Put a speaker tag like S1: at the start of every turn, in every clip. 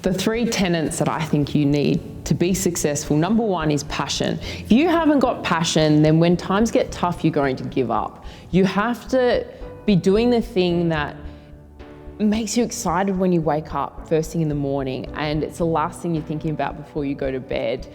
S1: The 3 tenets that I think you need to be successful. Number 1 is passion. If you haven't got passion, then when times get tough, you're going to give up. You have to be doing the thing that makes you excited when you wake up first thing in the morning, and it's the last thing you're thinking about before you go to bed.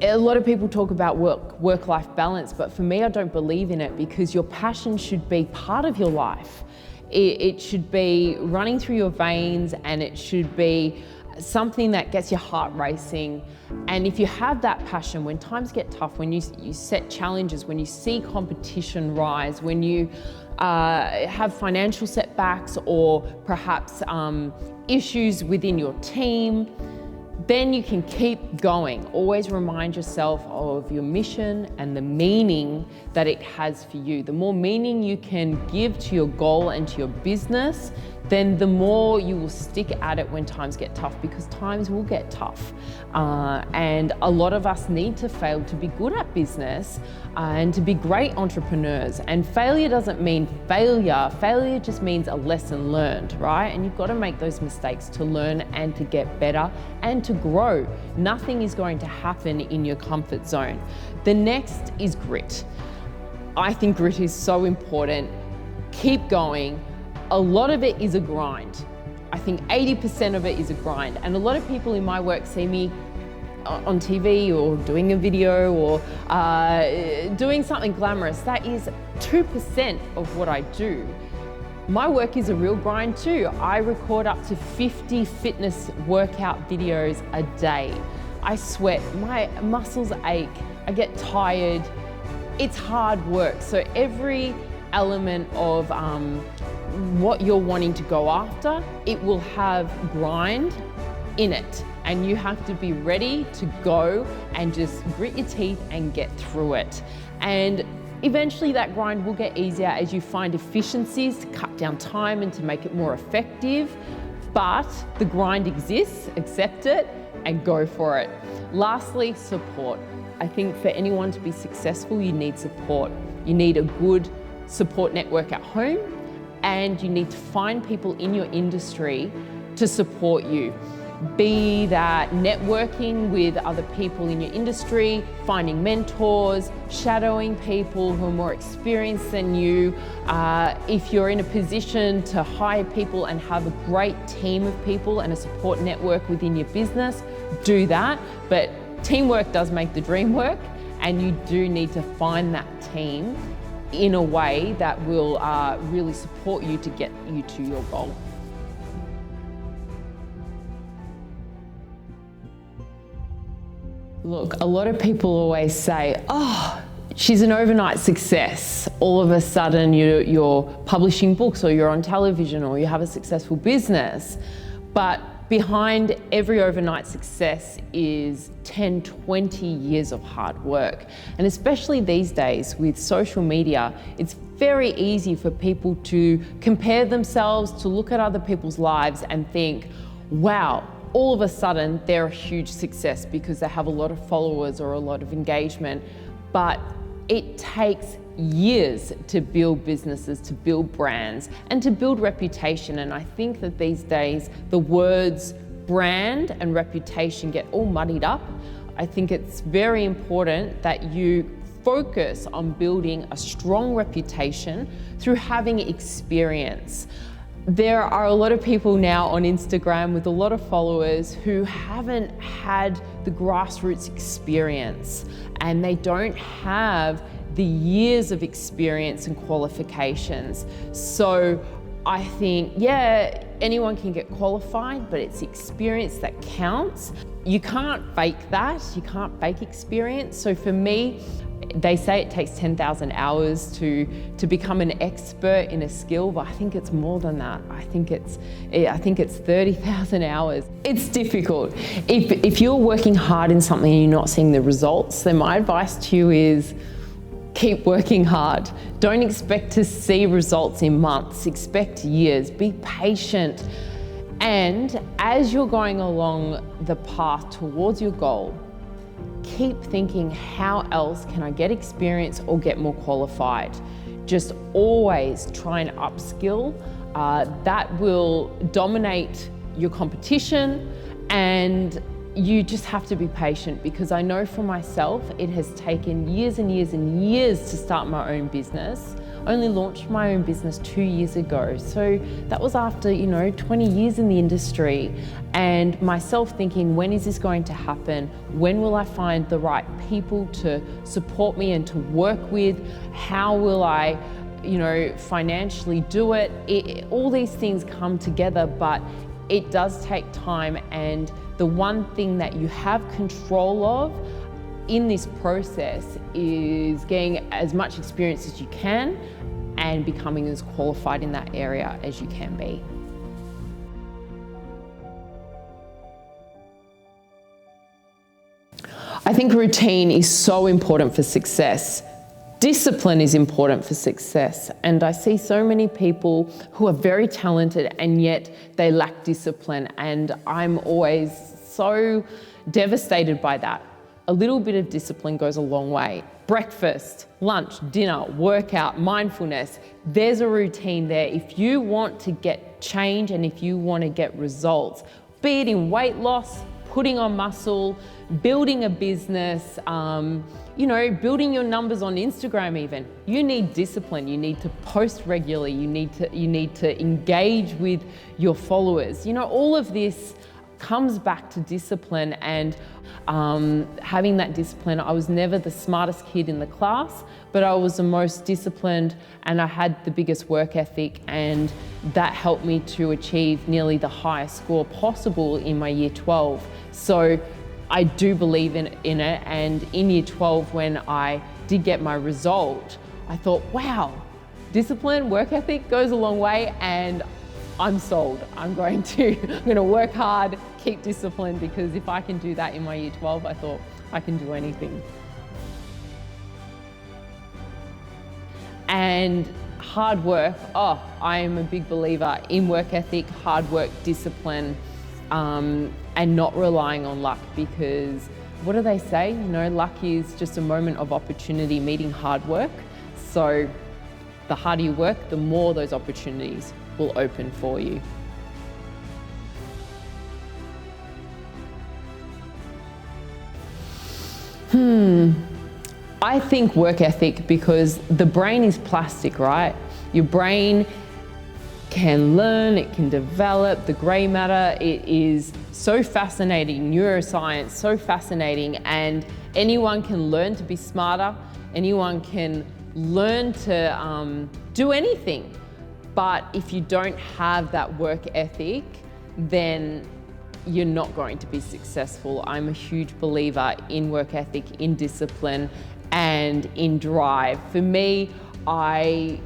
S1: A lot of people talk about work-life balance, but for me, I don't believe in it, because your passion should be part of your life. It should be running through your veins, and it should be something that gets your heart racing. And if you have that passion, when times get tough, when you set challenges, when you see competition rise, when you have financial setbacks or perhaps issues within your team, then you can keep going. Always remind yourself of your mission and the meaning that it has for you. The more meaning you can give to your goal and to your business, then the more you will stick at it when times get tough, because times will get tough. And a lot of us need to fail to be good at business and to be great entrepreneurs. And failure doesn't mean failure. Failure just means a lesson learned, right? And you've got to make those mistakes to learn and to get better and to grow. Nothing is going to happen in your comfort zone. The next is grit. I think grit is so important. Keep going. A lot of it is a grind. I think 80% of it is a grind. And a lot of people in my work see me on TV or doing a video or doing something glamorous. That is 2% of what I do. My work is a real grind too. I record up to 50 fitness workout videos a day. I sweat, my muscles ache, I get tired. It's hard work. So every element of what you're wanting to go after, it will have grind in it, and you have to be ready to go and just grit your teeth and get through it. And eventually that grind will get easier as you find efficiencies to cut down time and to make it more effective. But the grind exists, accept it and go for it. Lastly, support. I think for anyone to be successful, you need support. You need a good support network at home, and you need to find people in your industry to support you. Be that networking with other people in your industry, finding mentors, shadowing people who are more experienced than you. If you're in a position to hire people and have a great team of people and a support network within your business, do that. But teamwork does make the dream work, and you do need to find that team in a way that will really support you to get you to your goal. Look, a lot of people always say, oh, she's an overnight success. All of a sudden you're publishing books, or you're on television, or you have a successful business. But behind every overnight success is 10, 20 years of hard work. And especially these days with social media, it's very easy for people to compare themselves, to look at other people's lives and think, wow, all of a sudden they're a huge success because they have a lot of followers or a lot of engagement. But it takes years to build businesses, to build brands, and to build reputation. And I think that these days the words brand and reputation get all muddied up. I think it's very important that you focus on building a strong reputation through having experience. There are a lot of people now on Instagram with a lot of followers who haven't had the grassroots experience, and they don't have the years of experience and qualifications. So I think, yeah, anyone can get qualified, but it's experience that counts. You can't fake that, you can't fake experience. So for me, they say it takes 10,000 hours to become an expert in a skill, but I think it's more than that. I think it's 30,000 hours. It's difficult. If you're working hard in something and you're not seeing the results, then my advice to you is keep working hard. Don't expect to see results in months, expect years. Be patient. And as you're going along the path towards your goal, keep thinking, how else can I get experience or get more qualified? Just always try and upskill. That will dominate your competition, And you just have to be patient, because I know for myself, it has taken years and years and years to start my own business. I only launched my own business 2 years ago. So that was after, 20 years in the industry, and myself thinking, when is this going to happen? When will I find the right people to support me and to work with? How will I, financially do it? All these things come together, but it does take time. And the one thing that you have control of in this process is getting as much experience as you can and becoming as qualified in that area as you can be. I think routine is so important for success. Discipline is important for success. And I see so many people who are very talented and yet they lack discipline. And I'm always so devastated by that. A little bit of discipline goes a long way. Breakfast, lunch, dinner, workout, mindfulness, there's a routine there. If you want to get change and if you want to get results, be it in weight loss, putting on muscle, building a business, building your numbers on Instagram even, you need discipline. You need to post regularly. You need to engage with your followers. All of this comes back to discipline, and having that discipline. I was never the smartest kid in the class, but I was the most disciplined, and I had the biggest work ethic, and that helped me to achieve nearly the highest score possible in my year 12. So I do believe in it, and in year 12 when I did get my result, I thought, wow, discipline, work ethic goes a long way, and I'm sold. I'm going to work hard, keep discipline, because if I can do that in my year 12, I thought I can do anything. And hard work, I am a big believer in work ethic, hard work, discipline, and not relying on luck, because what do they say? Luck is just a moment of opportunity meeting hard work. So the harder you work, the more those opportunities will open for you. I think work ethic, because the brain is plastic, right? Your brain can learn, it can develop, the grey matter, it is so fascinating, neuroscience, so fascinating, and anyone can learn to be smarter, anyone can learn to do anything. But if you don't have that work ethic, then you're not going to be successful. I'm a huge believer in work ethic, in discipline, and in drive. For me, I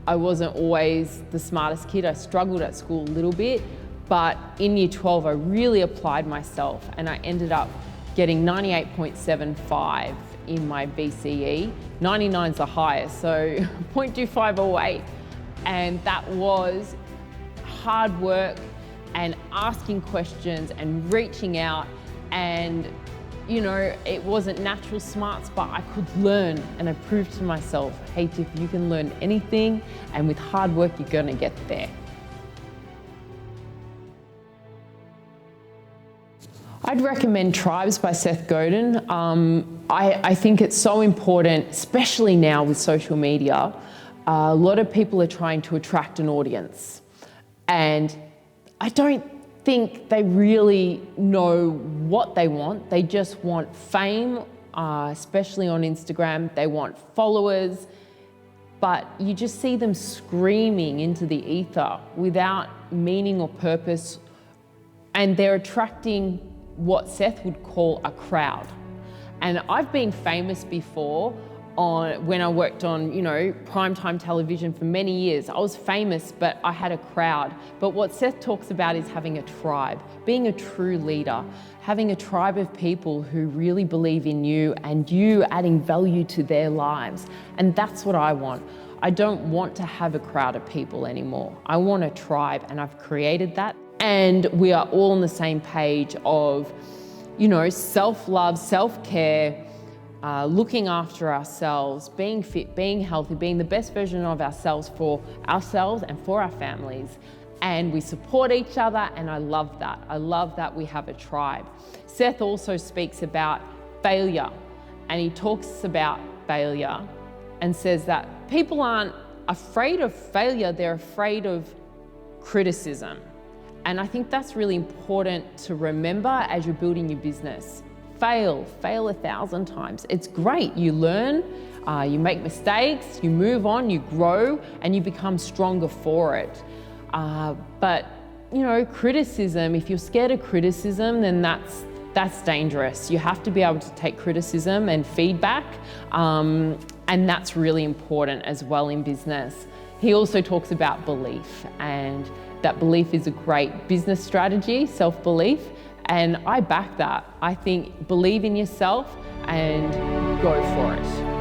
S1: wasn't always the smartest kid. I struggled at school a little bit, but in year 12, I really applied myself, and I ended up getting 98.75 in my BCE. 99 is the highest, so 0.25 away. And that was hard work and asking questions and reaching out, and it wasn't natural smarts, but I could learn, and I proved to myself, hey Tiff, you can learn anything, and with hard work you're gonna get there. I'd recommend Tribes by Seth Godin. I think it's so important, especially now with social media. A lot of people are trying to attract an audience, and I don't think they really know what they want. They just want fame, especially on Instagram. They want followers, but you just see them screaming into the ether without meaning or purpose, and they're attracting what Seth would call a crowd. And I've been famous before when I worked on, primetime television for many years. I was famous, but I had a crowd. But what Seth talks about is having a tribe, being a true leader, having a tribe of people who really believe in you and you adding value to their lives. And that's what I want. I don't want to have a crowd of people anymore. I want a tribe, and I've created that. And we are all on the same page of, self-love, self-care, looking after ourselves, being fit, being healthy, being the best version of ourselves for ourselves and for our families. and we support each other, and I love that. I love that we have a tribe. Seth also speaks about failure, and he talks about failure and says that people aren't afraid of failure, they're afraid of criticism. And I think that's really important to remember as you're building your business. Fail 1,000 times. It's great, you learn, you make mistakes, you move on, you grow, and you become stronger for it. But you know, criticism, if you're scared of criticism, then that's dangerous. You have to be able to take criticism and feedback, and that's really important as well in business. He also talks about belief, and that belief is a great business strategy, self-belief, and I back that. I think believe in yourself and go for it.